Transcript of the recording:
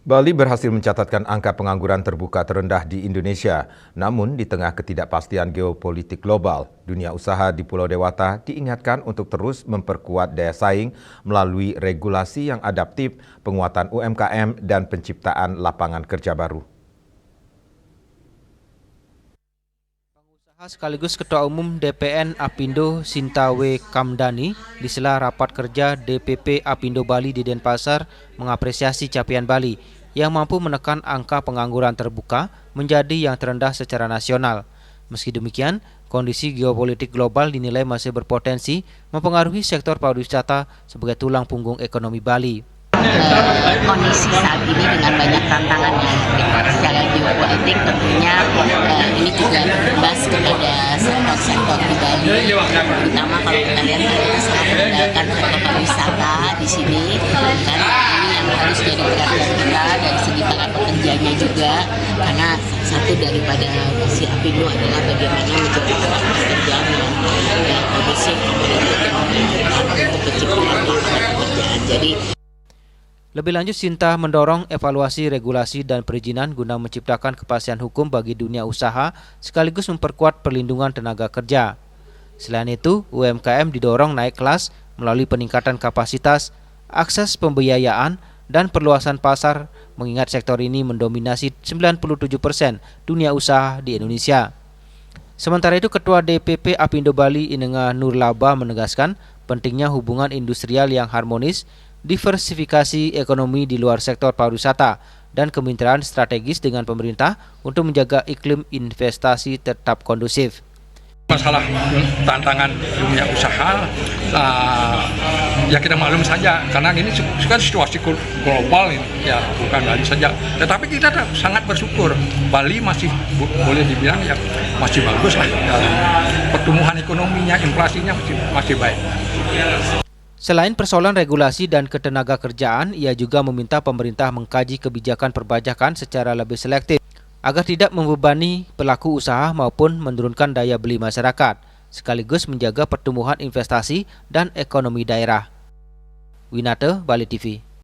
Bali berhasil mencatatkan angka pengangguran terbuka terendah di Indonesia. Namun, di tengah ketidakpastian geopolitik global, dunia usaha di Pulau Dewata diingatkan untuk terus memperkuat daya saing melalui regulasi yang adaptif, penguatan UMKM, dan penciptaan lapangan kerja baru. Sekaligus Ketua Umum DPN Apindo Sintawe Kamdani di sela rapat kerja DPP Apindo Bali di Denpasar mengapresiasi capaian Bali yang mampu menekan angka pengangguran terbuka menjadi yang terendah secara nasional. Meski demikian, kondisi geopolitik global dinilai masih berpotensi mempengaruhi sektor pariwisata sebagai tulang punggung ekonomi Bali. Kondisi saat ini dengan banyak tantangan secara geopolitik tentunya ini juga berimbas kepada sektor-sektor di Bali, terutama kalau kita lihat kita sangat mengandalkan sektor pariwisata di sini, kan ini yang harus jadi perhatian kita dari segi para pekerjanya juga, karena satu daripada si Apindo adalah bagaimana menciptakan pekerjaan yang kondusif untuk penciptaan lapangan pekerjaan. Jadi lebih lanjut, Sinta mendorong evaluasi regulasi dan perizinan guna menciptakan kepastian hukum bagi dunia usaha sekaligus memperkuat perlindungan tenaga kerja. Selain itu, UMKM didorong naik kelas melalui peningkatan kapasitas, akses pembiayaan, dan perluasan pasar mengingat sektor ini mendominasi 97% dunia usaha di Indonesia. Sementara itu, Ketua DPP Apindo Bali Inenga Nurlaba menegaskan pentingnya hubungan industrial yang harmonis, diversifikasi ekonomi di luar sektor pariwisata, dan kemitraan strategis dengan pemerintah untuk menjaga iklim investasi tetap kondusif. Masalah tantangan dunia usaha, ya kita maklum saja, karena ini kan situasi global ini, ya bukan Bali saja. Tetapi kita sangat bersyukur, Bali masih boleh dibilang ya masih bagus lah, pertumbuhan ekonominya, inflasinya masih baik. Selain persoalan regulasi dan ketenaga kerjaan, ia juga meminta pemerintah mengkaji kebijakan perpajakan secara lebih selektif agar tidak membebani pelaku usaha maupun menurunkan daya beli masyarakat, sekaligus menjaga pertumbuhan investasi dan ekonomi daerah. Winata, Bali TV.